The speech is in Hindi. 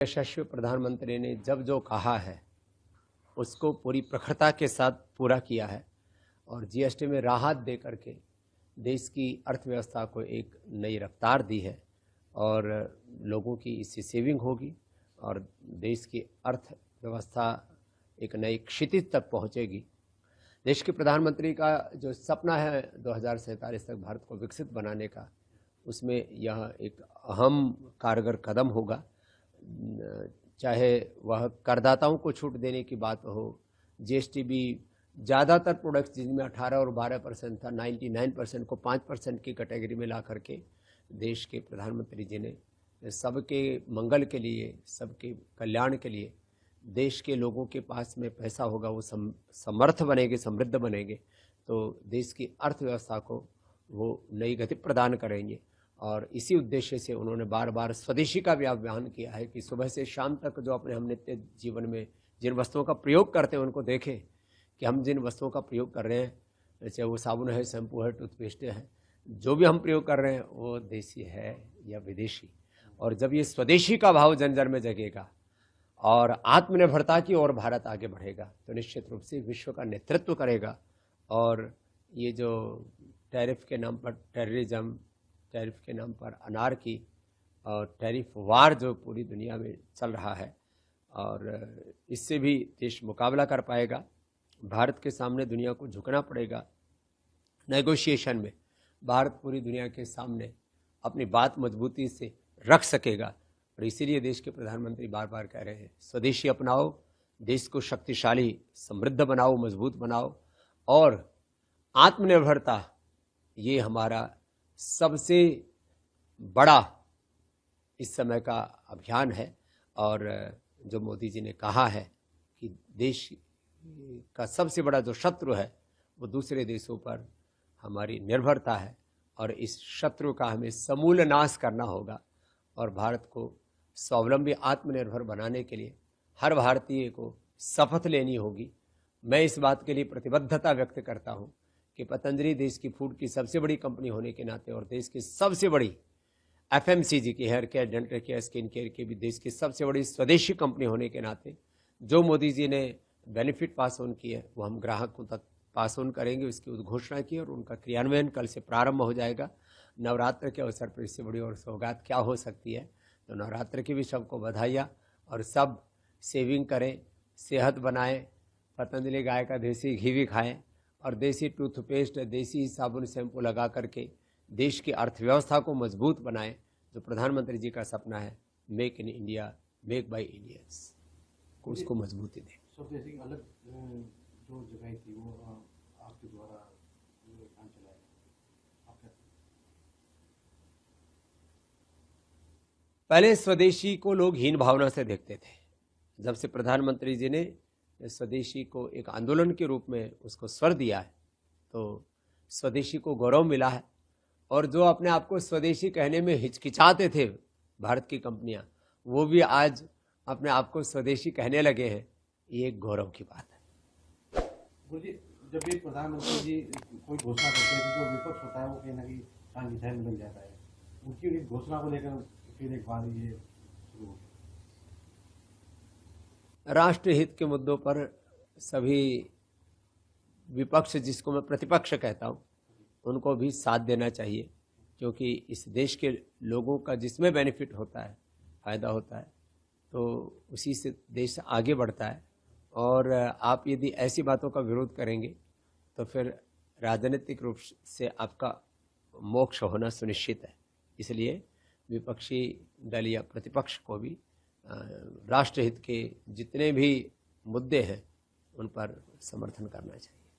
यशस्वी प्रधानमंत्री ने जब जो कहा है उसको पूरी प्रखरता के साथ पूरा किया है और जीएसटी में राहत दे करके देश की अर्थव्यवस्था को एक नई रफ्तार दी है और लोगों की इससे सेविंग होगी और देश की अर्थव्यवस्था एक नई क्षितिज तक पहुंचेगी। देश के प्रधानमंत्री का जो सपना है 2047 तक भारत को विकसित बनाने का, उसमें यह एक अहम कारगर कदम होगा। चाहे वह करदाताओं को छूट देने की बात हो, जीएसटी भी ज़्यादातर प्रोडक्ट्स जिनमें 18 और 12% था, 99% को 5% की कैटेगरी में ला करके देश के प्रधानमंत्री जी ने सबके मंगल के लिए, सबके कल्याण के लिए, देश के लोगों के पास में पैसा होगा, वो समर्थ बनेंगे, समृद्ध बनेंगे, तो देश की अर्थव्यवस्था को वो नई गति प्रदान करेंगे। और इसी उद्देश्य से उन्होंने बार बार स्वदेशी का भी आह्वान किया है कि सुबह से शाम तक जो अपने हम नित्य जीवन में जिन वस्तुओं का प्रयोग करते हैं उनको देखें कि हम जिन वस्तुओं का प्रयोग कर रहे हैं, जैसे वो साबुन है, शैम्पू है, टूथपेस्ट है, जो भी हम प्रयोग कर रहे हैं वो देसी है या विदेशी। और जब ये स्वदेशी का भाव जन जन में जगेगा और आत्मनिर्भरता की ओर भारत आगे बढ़ेगा तो निश्चित रूप से विश्व का नेतृत्व करेगा। और ये जो टैरिफ के नाम पर टेररिज्म, टैरिफ के नाम पर अनारकी और टैरिफ वार जो पूरी दुनिया में चल रहा है, और इससे भी देश मुकाबला कर पाएगा। भारत के सामने दुनिया को झुकना पड़ेगा। नेगोशिएशन में भारत पूरी दुनिया के सामने अपनी बात मजबूती से रख सकेगा। और इसीलिए देश के प्रधानमंत्री बार बार कह रहे हैं, स्वदेशी अपनाओ, देश को शक्तिशाली, समृद्ध बनाओ, मजबूत बनाओ। और आत्मनिर्भरता ये हमारा सबसे बड़ा इस समय का अभियान है। और जो मोदी जी ने कहा है कि देश का सबसे बड़ा जो शत्रु है वो दूसरे देशों पर हमारी निर्भरता है, और इस शत्रु का हमें समूल नाश करना होगा। और भारत को स्वावलंबी, आत्मनिर्भर बनाने के लिए हर भारतीय को शपथ लेनी होगी। मैं इस बात के लिए प्रतिबद्धता व्यक्त करता हूँ कि पतंजलि देश की फूड की सबसे बड़ी कंपनी होने के नाते और देश की सबसे बड़ी एफएमसीजी की, hair care, dental care, skin care की भी देश की सबसे बड़ी स्वदेशी कंपनी होने के नाते जो मोदी जी ने बेनिफिट पास ऑन किए वो हम ग्राहकों तक पास ऑन करेंगे। उसकी उद्घोषणा की और उनका क्रियान्वयन कल से प्रारंभ हो जाएगा। नवरात्र के अवसर पर इससे बड़ी और सौगात क्या हो सकती है। तो नवरात्र की भी सबको बधाइयाँ, और सब सेविंग करें, सेहत बनाएं, पतंजलि गाय का देसी घी भी खाएं और देसी टूथपेस्ट, देसी साबुन, शैम्पू लगा करके देश की अर्थव्यवस्था को मजबूत बनाएं। जो प्रधानमंत्री जी का सपना है, make in India, make by Indians, को उसको मजबूती दें। स्वदेशी अलग जो जगह थी वो आपके द्वारा काम चलाया पहले स्वदेशी को लोग हीन भावना से देखते थे। जब से प्रधानमंत्री जी ने स्वदेशी को एक आंदोलन के रूप में उसको स्वर दिया है तो स्वदेशी को गौरव मिला है। और जो अपने आप को स्वदेशी कहने में हिचकिचाते थे भारत की कंपनियां, वो भी आज अपने आप को स्वदेशी कहने लगे हैं। ये एक गौरव की बात है। जी, जब भी प्रधानमंत्री जी कोई घोषणा करते हैं जो विपक्ष होता है वो कहीं ना कहीं शांति ध्यान में लग जाता है, उनकी एक घोषणा को लेकर फिर एक बार ये शुरू हो गया। राष्ट्रहित के मुद्दों पर सभी विपक्ष, जिसको मैं प्रतिपक्ष कहता हूँ, उनको भी साथ देना चाहिए, क्योंकि इस देश के लोगों का जिसमें बेनिफिट होता है, फ़ायदा होता है, तो उसी से देश आगे बढ़ता है। और आप यदि ऐसी बातों का विरोध करेंगे तो फिर राजनीतिक रूप से आपका मोक्ष होना सुनिश्चित है। इसलिए विपक्षी दल या प्रतिपक्ष को भी राष्ट्रहित के जितने भी मुद्दे हैं उन पर समर्थन करना चाहिए।